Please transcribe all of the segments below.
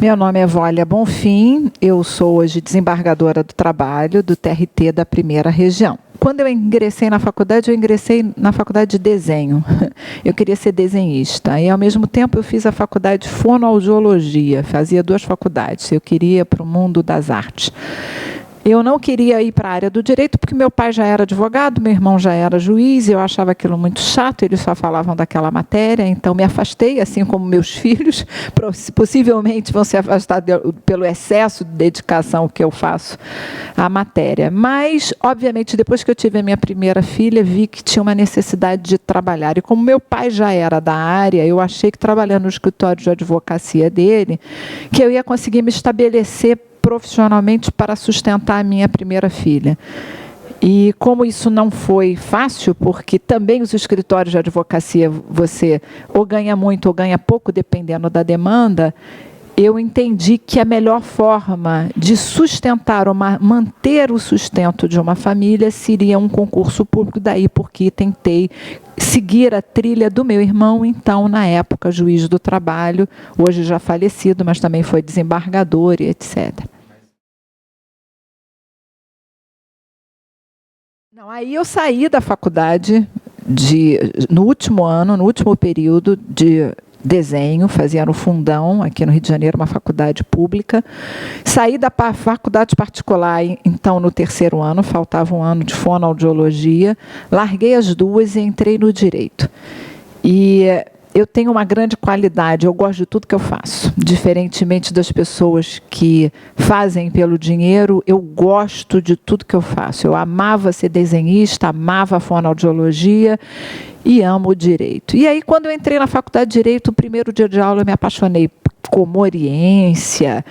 Meu nome é Vólia Bonfim, eu sou hoje desembargadora do trabalho do TRT da Primeira Região. Quando eu ingressei na faculdade, de desenho. Eu queria ser desenhista. E, ao mesmo tempo, eu fiz a faculdade de fonoaudiologia. Fazia 2 faculdades. Eu queria para o mundo das artes. Eu não queria ir para a área do direito, porque meu pai já era advogado, meu irmão já era juiz, e eu achava aquilo muito chato, eles só falavam daquela matéria, então me afastei, assim como meus filhos, possivelmente vão se afastar pelo excesso de dedicação que eu faço à matéria. Mas, obviamente, depois que eu tive a minha primeira filha, vi que tinha uma necessidade de trabalhar, e como meu pai já era da área, eu achei que trabalhando no escritório de advocacia dele, que eu ia conseguir me estabelecer profissionalmente para sustentar a minha primeira filha. E como isso não foi fácil, porque também os escritórios de advocacia você ou ganha muito ou ganha pouco, dependendo da demanda, eu entendi que a melhor forma de sustentar ou manter o sustento de uma família seria um concurso público, daí porque tentei seguir a trilha do meu irmão, então, na época, juiz do trabalho, hoje já falecido, mas também foi desembargador e etc. Não, aí eu saí da faculdade no último ano, no último período de desenho, fazia no Fundão, aqui no Rio de Janeiro, uma faculdade pública. Saí da faculdade particular, então, no 3º ano, faltava um ano de fonoaudiologia, larguei as 2 e entrei no direito. E eu tenho uma grande qualidade, eu gosto de tudo que eu faço. Diferentemente das pessoas que fazem pelo dinheiro, eu gosto de tudo que eu faço. Eu amava ser desenhista, amava a fonoaudiologia e amo o direito. E aí, quando eu entrei na faculdade de Direito, o primeiro dia de aula eu me apaixonei por comoriência,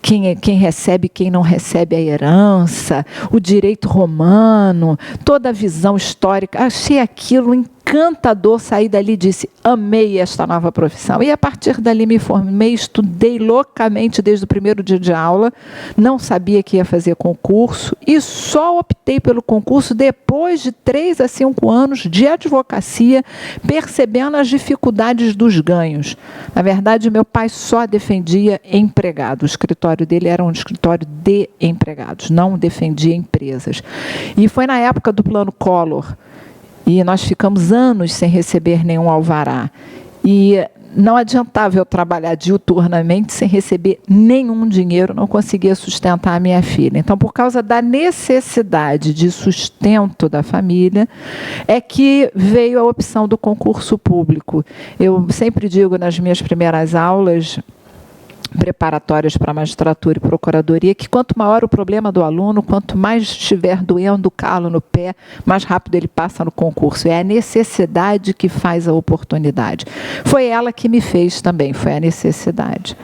quem recebe, quem não recebe a herança, o direito romano, toda a visão histórica. Achei aquilo encantador, saí dali e disse, amei esta nova profissão. E a partir dali me formei, estudei loucamente desde o primeiro dia de aula, não sabia que ia fazer concurso e só optei pelo concurso depois de 3 a 5 anos de advocacia, percebendo as dificuldades dos ganhos. Na verdade, meu pai só defendia empregado. O escritório dele era um escritório de empregados, não defendia empresas. E foi na época do Plano Collor, e nós ficamos anos sem receber nenhum alvará. E não adiantava eu trabalhar diuturnamente sem receber nenhum dinheiro, não conseguia sustentar a minha filha. Então, por causa da necessidade de sustento da família, é que veio a opção do concurso público. Eu sempre digo nas minhas primeiras aulas preparatórias para magistratura e procuradoria, que quanto maior o problema do aluno, quanto mais estiver doendo o calo no pé, mais rápido ele passa no concurso. É a necessidade que faz a oportunidade. Foi ela que me fez também, foi a necessidade.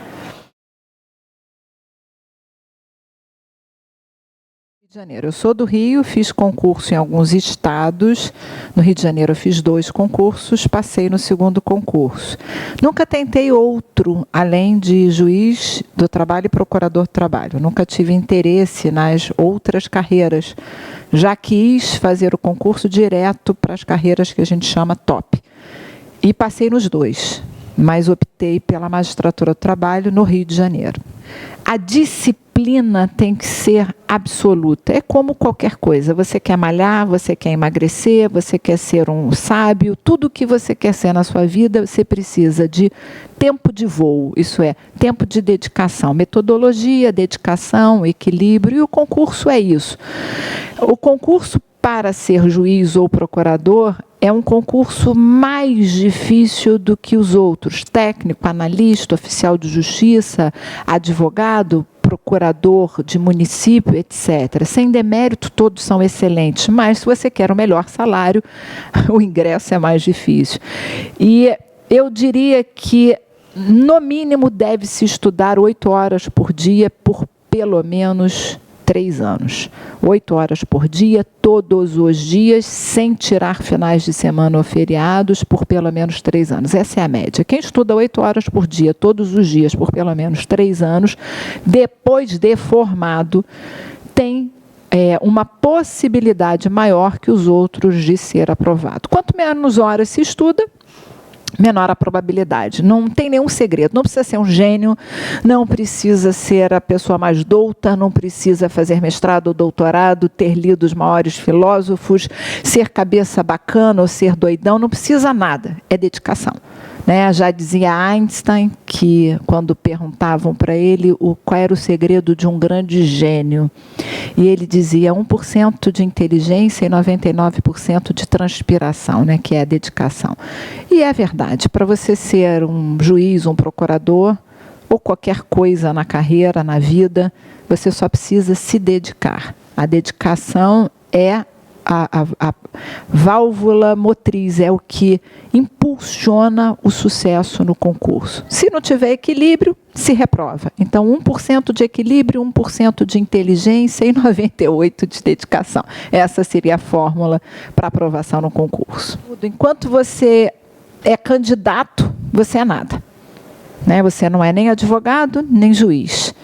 Rio de Janeiro. Eu sou do Rio, fiz concurso em alguns estados. No Rio de Janeiro eu fiz 2 concursos, passei no 2º concurso. Nunca tentei outro, além de juiz do trabalho e procurador do trabalho. Nunca tive interesse nas outras carreiras. Já quis fazer o concurso direto para as carreiras que a gente chama top. E passei nos 2, mas optei pela magistratura do trabalho no Rio de Janeiro. A disciplina tem que ser absoluta. É como qualquer coisa. Você quer malhar, você quer emagrecer, você quer ser um sábio. Tudo o que você quer ser na sua vida, você precisa de tempo de voo. Isso é, tempo de dedicação. Metodologia, dedicação, equilíbrio. E o concurso é isso. O concurso para ser juiz ou procurador é um concurso mais difícil do que os outros. Técnico, analista, oficial de justiça, advogado, procurador de município, etc. Sem demérito, todos são excelentes, mas se você quer o melhor salário, o ingresso é mais difícil. E eu diria que, no mínimo, deve-se estudar 8 horas por dia por pelo menos 3 anos. 8 horas por dia, todos os dias, sem tirar finais de semana ou feriados, por pelo menos 3 anos. Essa é a média. Quem estuda 8 horas por dia, todos os dias, por pelo menos 3 anos, depois de formado, tem uma possibilidade maior que os outros de ser aprovado. Quanto menos horas se estuda, menor a probabilidade. Não tem nenhum segredo, não precisa ser um gênio, não precisa ser a pessoa mais douta, não precisa fazer mestrado ou doutorado, ter lido os maiores filósofos, ser cabeça bacana ou ser doidão, não precisa nada, é dedicação. Né? Já dizia Einstein que, quando perguntavam para ele qual era o segredo de um grande gênio, e ele dizia 1% de inteligência e 99% de transpiração, né? Que é a dedicação. E é verdade, para você ser um juiz, um procurador, ou qualquer coisa na carreira, na vida, você só precisa se dedicar. A dedicação é a válvula motriz, é o que impulsiona o sucesso no concurso. Se não tiver equilíbrio, se reprova. Então, 1% de equilíbrio, 1% de inteligência e 98% de dedicação. Essa seria a fórmula para aprovação no concurso. Enquanto você é candidato, você é nada. Né? Você não é nem advogado, nem juiz.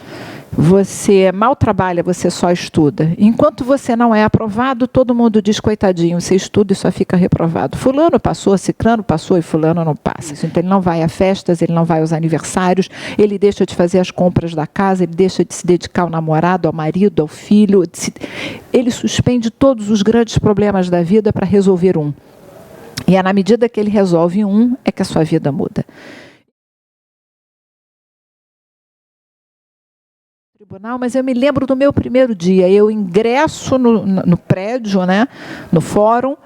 Você mal trabalha, você só estuda. Enquanto você não é aprovado, todo mundo diz, coitadinho, você estuda e só fica reprovado. Fulano passou, ciclano passou e fulano não passa. Então ele não vai a festas, ele não vai aos aniversários, ele deixa de fazer as compras da casa, ele deixa de se dedicar ao namorado, ao marido, ao filho. Ele suspende todos os grandes problemas da vida para resolver um. E é na medida que ele resolve um, é que a sua vida muda. Mas eu me lembro do meu primeiro dia, eu ingresso no prédio, né, no fórum,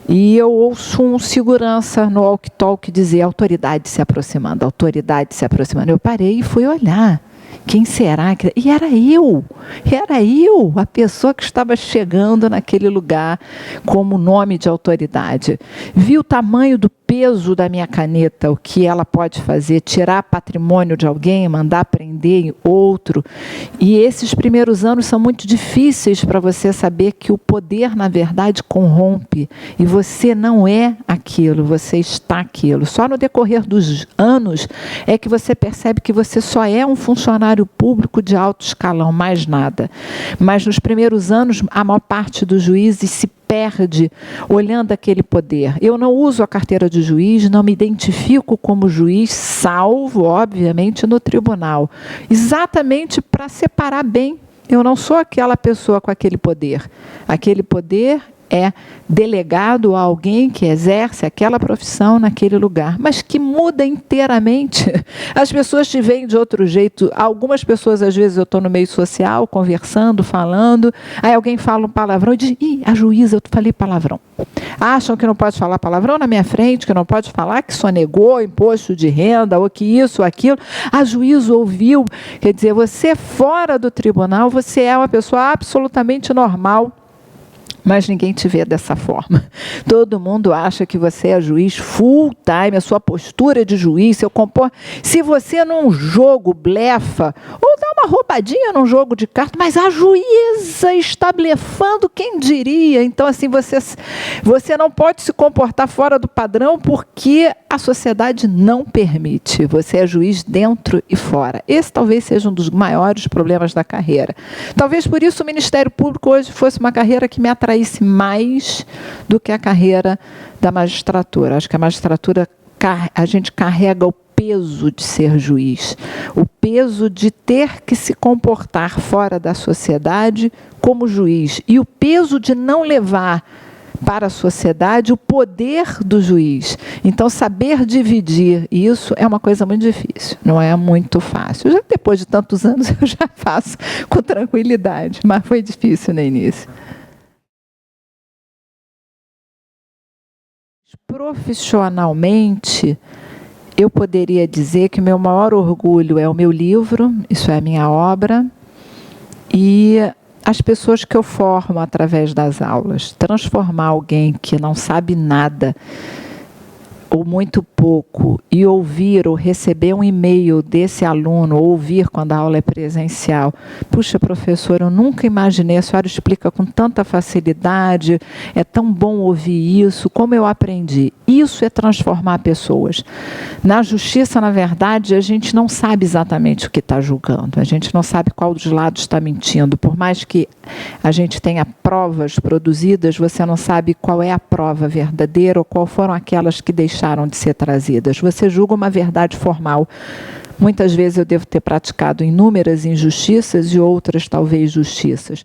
e eu ouço um segurança no walkie-talkie dizer autoridade se aproximando, autoridade se aproximando. Eu parei e fui olhar. Quem será? E era eu, a pessoa que estava chegando naquele lugar como nome de autoridade. Vi o tamanho do peso da minha caneta, o que ela pode fazer, tirar patrimônio de alguém, mandar prender outro. E esses primeiros anos são muito difíceis para você saber que o poder, na verdade, corrompe. E você não é aquilo, você está aquilo. Só no decorrer dos anos é que você percebe que você só é um funcionário público de alto escalão, mais nada. Mas nos primeiros anos, a maior parte dos juízes se perde olhando aquele poder. Eu não uso a carteira de juiz, não me identifico como juiz, salvo, obviamente, no tribunal. Exatamente para separar bem. Eu não sou aquela pessoa com aquele poder. Aquele poder é delegado a alguém que exerce aquela profissão naquele lugar, mas que muda inteiramente. As pessoas te veem de outro jeito. Algumas pessoas, às vezes, eu estou no meio social, conversando, falando, aí alguém fala um palavrão e diz, ih, a juíza, eu falei palavrão. Acham que não pode falar palavrão na minha frente, que não pode falar que sonegou imposto de renda, ou que isso, ou aquilo. A juíza ouviu. Quer dizer, você fora do tribunal, você é uma pessoa absolutamente normal, mas ninguém te vê dessa forma. Todo mundo acha que você é juiz full time, a sua postura de juiz, seu se você num jogo blefa, ou dá uma roubadinha num jogo de cartas, mas a juíza está blefando, quem diria? Então, assim, você não pode se comportar fora do padrão porque a sociedade não permite. Você é juiz dentro e fora. Esse talvez seja um dos maiores problemas da carreira. Talvez por isso o Ministério Público hoje fosse uma carreira que me atraísse mais do que a carreira da magistratura. Acho que a magistratura, a gente carrega o peso de ser juiz, o peso de ter que se comportar fora da sociedade como juiz e o peso de não levar para a sociedade o poder do juiz. Então, saber dividir isso é uma coisa muito difícil, não é muito fácil. Já depois de tantos anos eu já faço com tranquilidade, mas foi difícil no início. Profissionalmente, eu poderia dizer que o meu maior orgulho é o meu livro, isso é a minha obra, e as pessoas que eu formo através das aulas. Transformar alguém que não sabe nada, ou muito pouco, e ouvir ou receber um e-mail desse aluno, ou ouvir quando a aula é presencial. Puxa, professor, eu nunca imaginei, a senhora explica com tanta facilidade, é tão bom ouvir isso, como eu aprendi. Isso é transformar pessoas. Na justiça, na verdade, a gente não sabe exatamente o que está julgando. A gente não sabe qual dos lados está mentindo. Por mais que a gente tenha provas produzidas, você não sabe qual é a prova verdadeira ou qual foram aquelas que deixaram de ser trazidas. Você julga uma verdade formal. Muitas vezes eu devo ter praticado inúmeras injustiças e outras talvez justiças.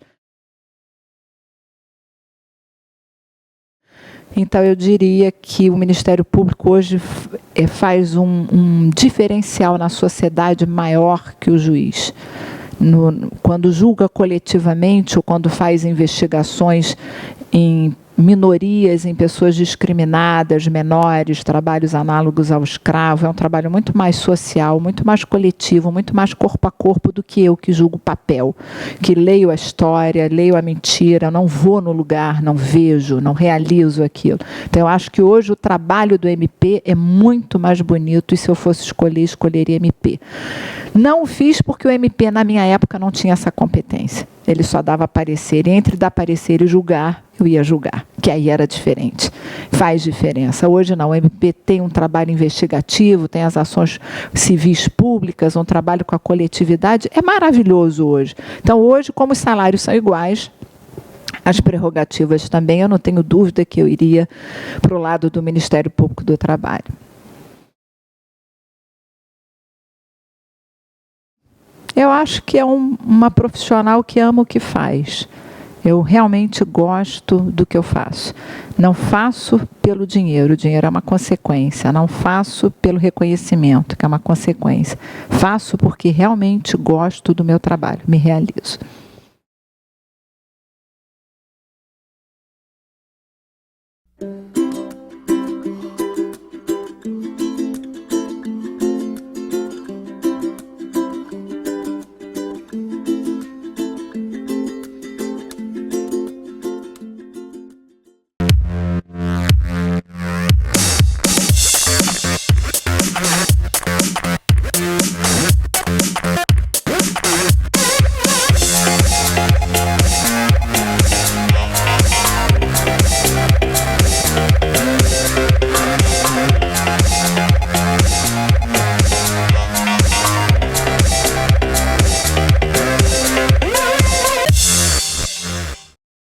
Então, eu diria que o Ministério Público hoje faz um diferencial na sociedade maior que o juiz. Quando julga coletivamente ou quando faz investigações em minorias, em pessoas discriminadas, menores, trabalhos análogos ao escravo, é um trabalho muito mais social, muito mais coletivo, muito mais corpo a corpo do que eu que julgo o papel, que leio a história, leio a mentira, não vou no lugar, não vejo, não realizo aquilo. Então, eu acho que hoje o trabalho do MP é muito mais bonito e se eu fosse escolher, escolheria MP. Não o fiz porque o MP, na minha época, não tinha essa competência. Ele só dava parecer. E entre dar parecer e julgar, eu ia julgar, que aí era diferente. Faz diferença. Hoje não, o MP tem um trabalho investigativo, tem as ações civis públicas, um trabalho com a coletividade. É maravilhoso hoje. Então, hoje, como os salários são iguais, as prerrogativas também, eu não tenho dúvida que eu iria para o lado do Ministério Público do Trabalho. Eu acho que é uma profissional que ama o que faz. Eu realmente gosto do que eu faço. Não faço pelo dinheiro, o dinheiro é uma consequência. Não faço pelo reconhecimento, que é uma consequência. Faço porque realmente gosto do meu trabalho, me realizo.